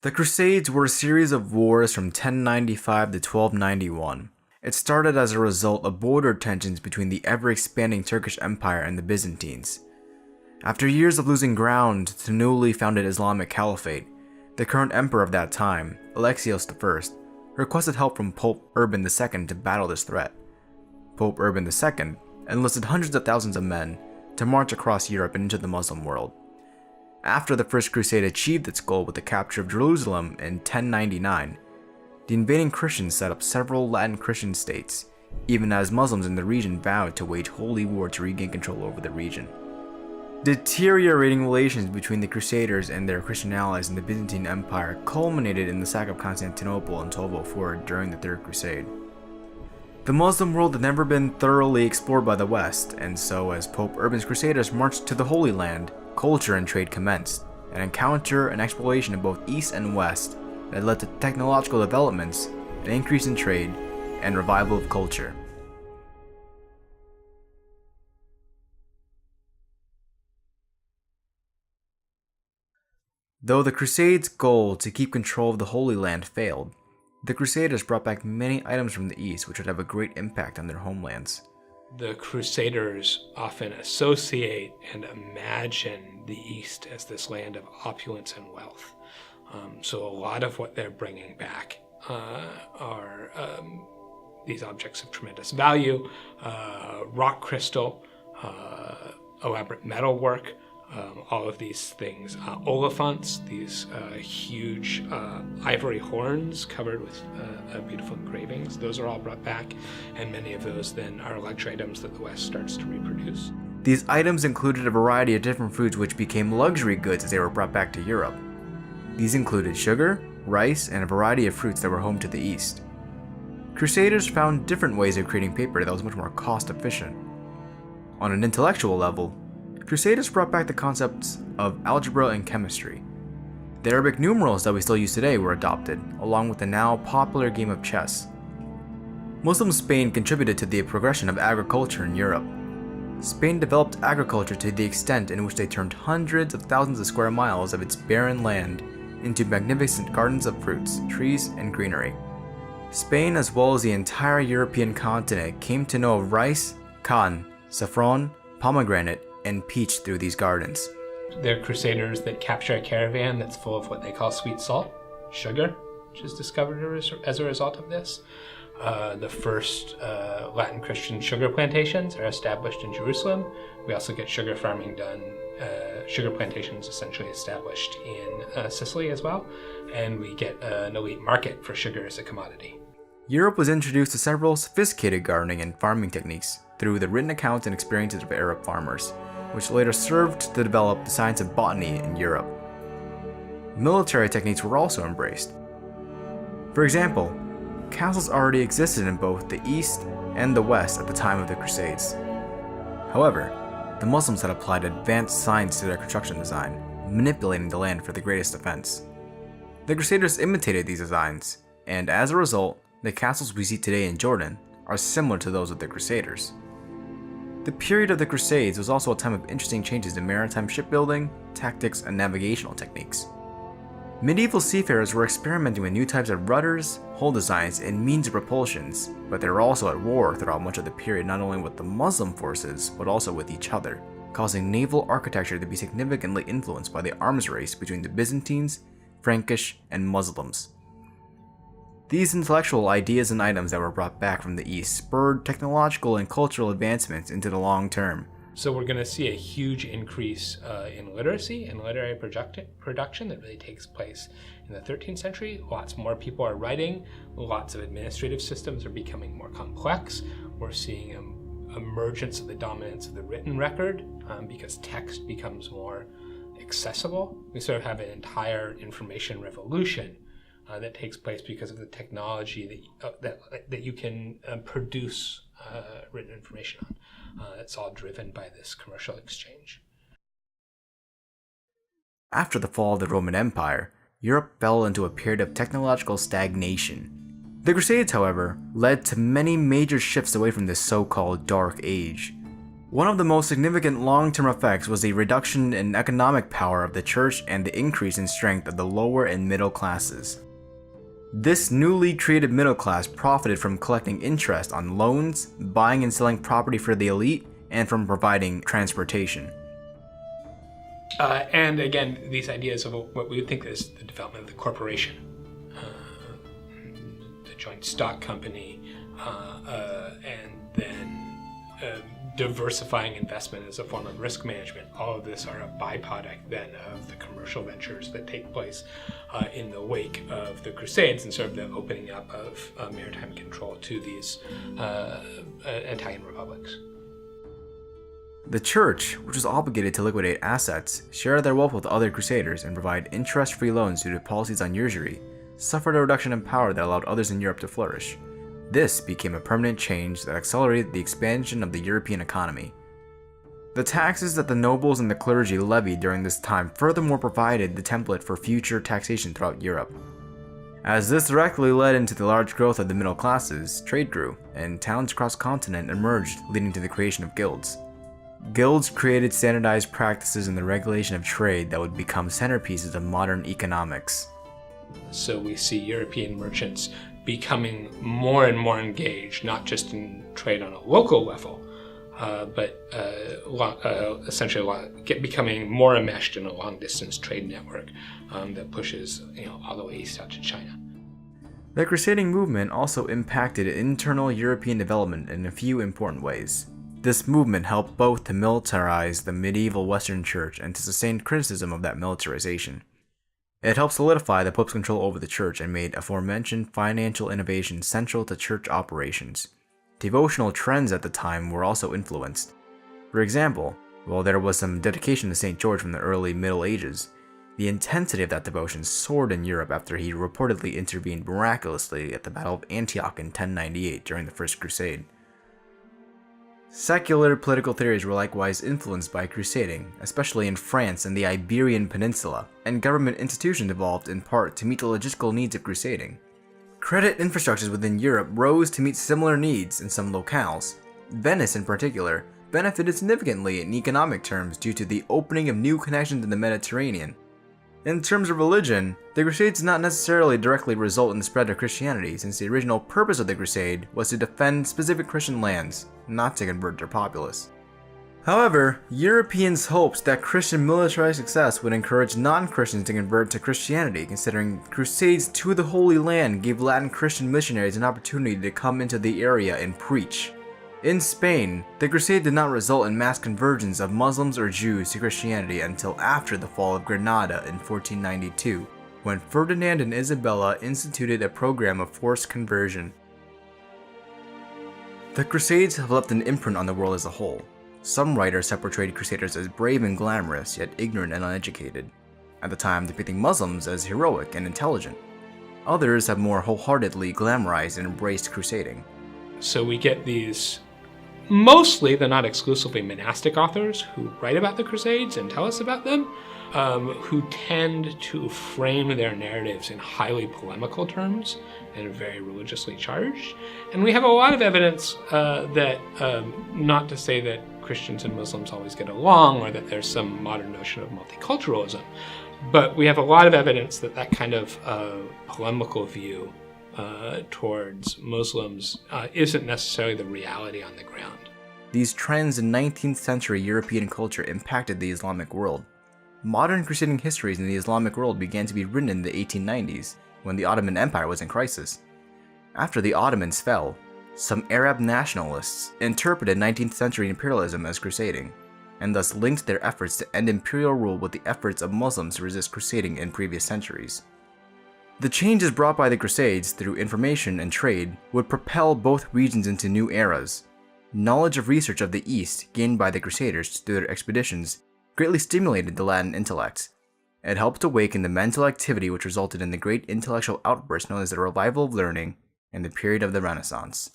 The Crusades were a series of wars from 1095 to 1291. It started as a result of border tensions between the ever-expanding Turkish Empire and the Byzantines. After years of losing ground to the newly founded Islamic Caliphate, the current emperor of that time, Alexios I, requested help from Pope Urban II to battle this threat. Pope Urban II enlisted hundreds of thousands of men to march across Europe and into the Muslim world. After the First Crusade achieved its goal with the capture of Jerusalem in 1099, the invading Christians set up several Latin Christian states, even as Muslims in the region vowed to wage holy war to regain control over the region. Deteriorating relations between the Crusaders and their Christian allies in the Byzantine Empire culminated in the sack of Constantinople in 1204 during the Third Crusade. The Muslim world had never been thoroughly explored by the West, and so as Pope Urban's Crusaders marched to the Holy Land, culture and trade commenced, an encounter and exploration of both East and West that led to technological developments, an increase in trade, and revival of culture. Though the Crusades' goal to keep control of the Holy Land failed, the Crusaders brought back many items from the East which would have a great impact on their homelands. The Crusaders often associate and imagine the East as this land of opulence and wealth. So a lot of what they're bringing back are these objects of tremendous value, rock crystal, elaborate metalwork, all of these things. Oliphants, these huge ivory horns covered with beautiful engravings, those are all brought back, and many of those then are luxury items that the West starts to reproduce. These items included a variety of different foods which became luxury goods as they were brought back to Europe. These included sugar, rice, and a variety of fruits that were home to the East. Crusaders found different ways of creating paper that was much more cost efficient. On an intellectual level, Crusaders brought back the concepts of algebra and chemistry. The Arabic numerals that we still use today were adopted, along with the now popular game of chess. Muslim Spain contributed to the progression of agriculture in Europe. Spain developed agriculture to the extent in which they turned hundreds of thousands of square miles of its barren land into magnificent gardens of fruits, trees, and greenery. Spain, as well as the entire European continent, came to know of rice, cotton, saffron, pomegranate, and peach through these gardens. They're Crusaders that capture a caravan that's full of what they call sweet salt, sugar, which is discovered as a result of this. The first Latin Christian sugar plantations are established in Jerusalem. We also get sugar farming done, sugar plantations essentially established in Sicily as well, and we get an elite market for sugar as a commodity. Europe was introduced to several sophisticated gardening and farming techniques through the written accounts and experiences of Arab farmers, which later served to develop the science of botany in Europe. Military techniques were also embraced. For example, castles already existed in both the East and the West at the time of the Crusades. However, the Muslims had applied advanced science to their construction design, manipulating the land for the greatest defense. The Crusaders imitated these designs, and as a result, the castles we see today in Jordan are similar to those of the Crusaders. The period of the Crusades was also a time of interesting changes in maritime shipbuilding, tactics, and navigational techniques. Medieval seafarers were experimenting with new types of rudders, hull designs, and means of propulsions, but they were also at war throughout much of the period not only with the Muslim forces, but also with each other, causing naval architecture to be significantly influenced by the arms race between the Byzantines, Frankish, and Muslims. These intellectual ideas and items that were brought back from the East spurred technological and cultural advancements into the long term. So we're going to see a huge increase in literacy and literary production that really takes place in the 13th century. Lots more people are writing, lots of administrative systems are becoming more complex. We're seeing an emergence of the dominance of the written record because text becomes more accessible. We sort of have an entire information revolution that takes place because of the technology that you can produce written information on. It's all driven by this commercial exchange. After the fall of the Roman Empire, Europe fell into a period of technological stagnation. The Crusades, however, led to many major shifts away from this so-called Dark Age. One of the most significant long-term effects was the reduction in economic power of the church and the increase in strength of the lower and middle classes. This newly created middle class profited from collecting interest on loans, buying and selling property for the elite, and from providing transportation. And again, these ideas of what we would think is the development of the corporation, the joint stock company, and then diversifying investment as a form of risk management. All of this are a byproduct then of the commercial ventures that take place in the wake of the Crusades and sort of the opening up of maritime control to these Italian republics. The church, which was obligated to liquidate assets, share their wealth with other crusaders, and provide interest-free loans due to policies on usury, suffered a reduction in power that allowed others in Europe to flourish. This became a permanent change that accelerated the expansion of the European economy. The taxes that the nobles and the clergy levied during this time furthermore provided the template for future taxation throughout Europe. As this directly led into the large growth of the middle classes, trade grew, and towns across the continent emerged, leading to the creation of guilds. Guilds created standardized practices in the regulation of trade that would become centerpieces of modern economics. So we see European merchants becoming more and more engaged, not just in trade on a local level, but essentially becoming more enmeshed in a long-distance trade network that pushes all the way east out to China. The crusading movement also impacted internal European development in a few important ways. This movement helped both to militarize the medieval Western Church and to sustain criticism of that militarization. It helped solidify the Pope's control over the Church and made aforementioned financial innovation central to Church operations. Devotional trends at the time were also influenced. For example, while there was some dedication to St. George from the early Middle Ages, the intensity of that devotion soared in Europe after he reportedly intervened miraculously at the Battle of Antioch in 1098 during the First Crusade. Secular political theories were likewise influenced by crusading, especially in France and the Iberian Peninsula, and government institutions evolved in part to meet the logistical needs of crusading. Credit infrastructures within Europe rose to meet similar needs in some locales. Venice, in particular, benefited significantly in economic terms due to the opening of new connections in the Mediterranean. In terms of religion, the Crusades did not necessarily directly result in the spread of Christianity, since the original purpose of the Crusade was to defend specific Christian lands, not to convert their populace. However, Europeans hoped that Christian military success would encourage non-Christians to convert to Christianity, considering Crusades to the Holy Land gave Latin Christian missionaries an opportunity to come into the area and preach. In Spain, the Crusade did not result in mass conversions of Muslims or Jews to Christianity until after the fall of Granada in 1492, when Ferdinand and Isabella instituted a program of forced conversion. The Crusades have left an imprint on the world as a whole. Some writers have portrayed Crusaders as brave and glamorous, yet ignorant and uneducated, at the time depicting Muslims as heroic and intelligent. Others have more wholeheartedly glamorized and embraced crusading. So we get these, mostly, though not exclusively, monastic authors who write about the Crusades and tell us about them, who tend to frame their narratives in highly polemical terms and very religiously charged. And we have a lot of evidence that, not to say that Christians and Muslims always get along or that there's some modern notion of multiculturalism, but we have a lot of evidence that that kind of polemical view towards Muslims isn't necessarily the reality on the ground. These trends in 19th century European culture impacted the Islamic world. Modern crusading histories in the Islamic world began to be written in the 1890s, when the Ottoman Empire was in crisis. After the Ottomans fell, some Arab nationalists interpreted 19th century imperialism as crusading, and thus linked their efforts to end imperial rule with the efforts of Muslims to resist crusading in previous centuries. The changes brought by the Crusades through information and trade would propel both regions into new eras. Knowledge of research of the East gained by the Crusaders through their expeditions greatly stimulated the Latin intellect. It helped awaken the mental activity which resulted in the great intellectual outburst known as the revival of learning and the period of the Renaissance.